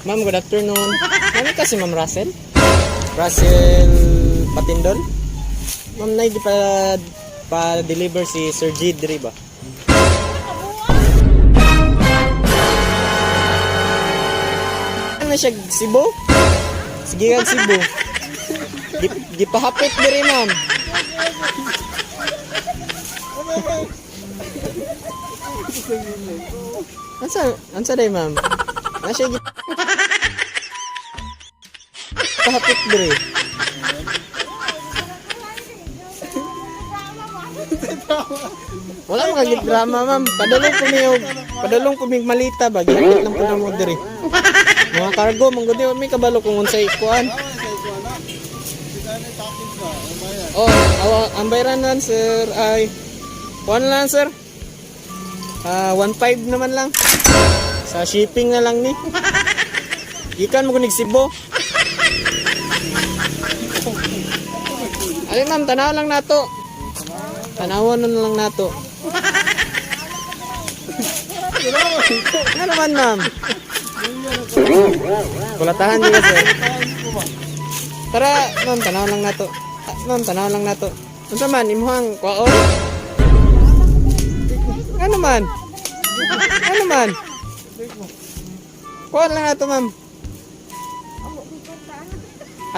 Ma'am, good afternoon. Ma'am, kasi Ma'am Russell? Russell Patindol? Ma'am, di pa-deliver si Sir G. Diri ba? Ano siya, Cebu? Sige kag Cebu. Gipahapit diri, ma'am. Ansa day, ma'am? Nasa pahapit diri. Wala makagit drama, ma'am. Padalong ko mig malita ba? Gihapit lang po na mo diri. Mga cargo, manggudi may kabalo kung unsay kuan. Oh, ang bayaran nan sir ay kuan lang sir. 1.5 naman lang. Sa shipping na lang ni. Ikan mo kunig Cebu. Ali ma'am, tanaw lang nato. Tanawon na lang nato. Ano naman ma'am? Kulatahan din sir. Tara, ma'am, tanaw lang nato. Ma'am, tanaw lang nato. Unsa man imong kwaon? Ano man? Ano man? Kuan lang nato, ma'am.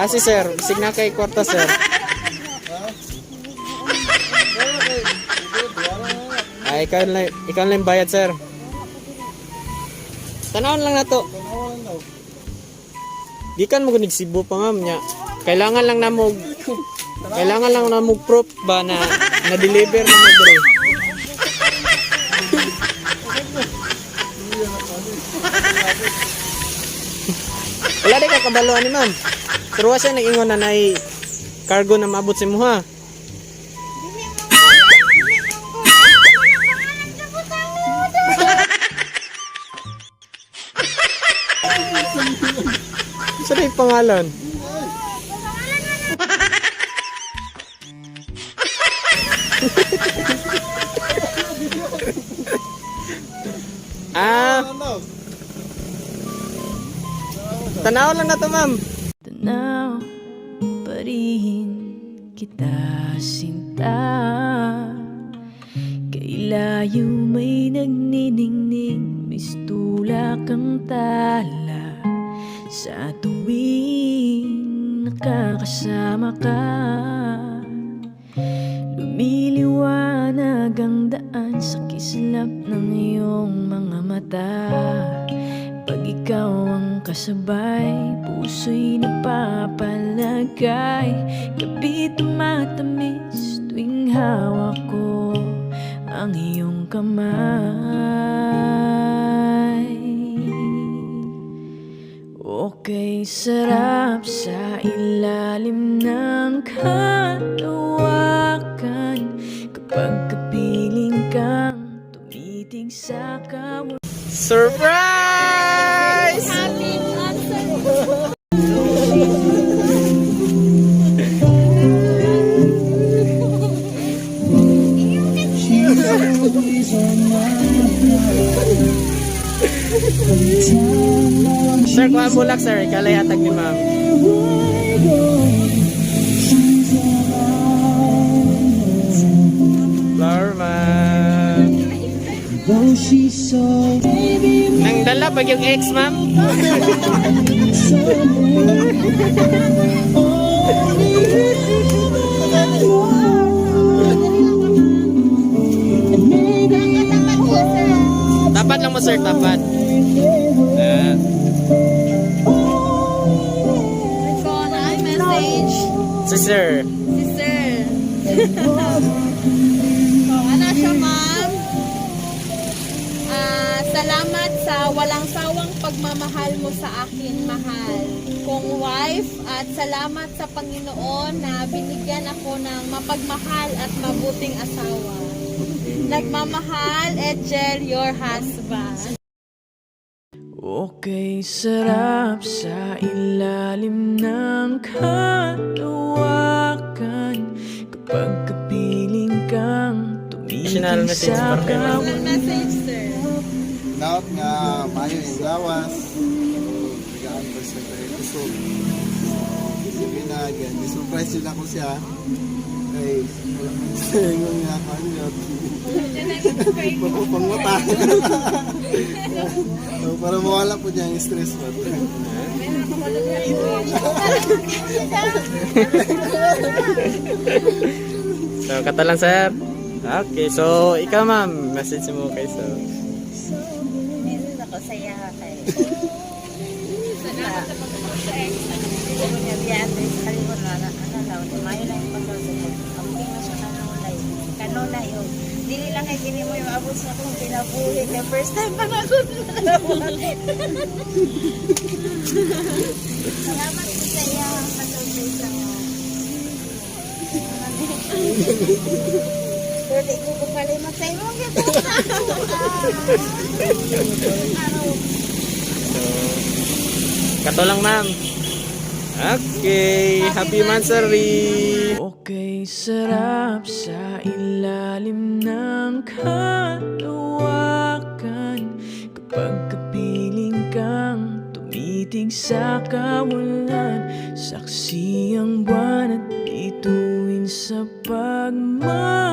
Si sir, bisig na kay kwarta sir. Ikaw lang bayad sir. Tanawon lang nato. Di kan mo kunig Cebu pa ma'am nya. Kailangan lang namog proof ba na na-deliver na mo diri. Wala di ka kabalo ani ma'am. Pero siya nag-ingon na nay cargo na maabot si mo ha. Saan yung pangalan? Tanaw lang na to, ma'am. Tanaw, parihin kita sinta. Kailayo may nagniningning, mistula kang tala. Sa tuwing nakakasama ka, lumiliwanag ang daan sa kislap ng iyong mga mata. Pag ikaw ang kasabay, puso'y napapalagay. Gabi tumatamis tuwing hawak ko ang iyong kamay. Okay, sarap sa ilalim ng kalawakan kapag kapiling kang tumitig sa kawan. Surprise! Happy Sir, kuha bulak sir. Kalay hatag ni ma'am. Flower ma'am. Nang dala pag yung ex ma'am. Tapat lang mo sir, tapat. message. Si sir. Ano siya, ma'am? Salamat sa walang sawang pagmamahal mo sa akin, mahal kong wife, at salamat sa Panginoon na binigyan ako ng mapagmahal at mabuting asawa. Nagmamahal, Ejel, your husband. Okay, sarap sa ilalim ng kalawakan kapag kapiling kang tumitig sa kawan. Anong message, sir? Naot nga mayo yung lawas, anniversary episode. Sige na again, surprise din ako siya. Kay, wala ko sa ingon nga kanya. Pagpapangmata. So, para mawala po niya ang stress ba? So, katalan sir. Okay, so ikaw ma'am, message mo kay so. Meron ako saya kay. Salamat sa pag-subscribe. Hindi ko niya biyate sa kalimon na ano daw, tumayo na yung pagkakas. Kamuking na siya kanulay. Kanulay yun. Dili lang ay kini mo yung abot sa akong pinabuhi. The first time pa na ako salamat po sa iya ang pag-surprise ako. Pero di ko kapalimat sa imong gito. Katulang ma'am. Okay, happy Mansari. Okay, sarap sa ilalim ng kalawakan kapag kapiling kang tumitig sa kawalan. Saksi ang buwan at bituin sa pagmamahal.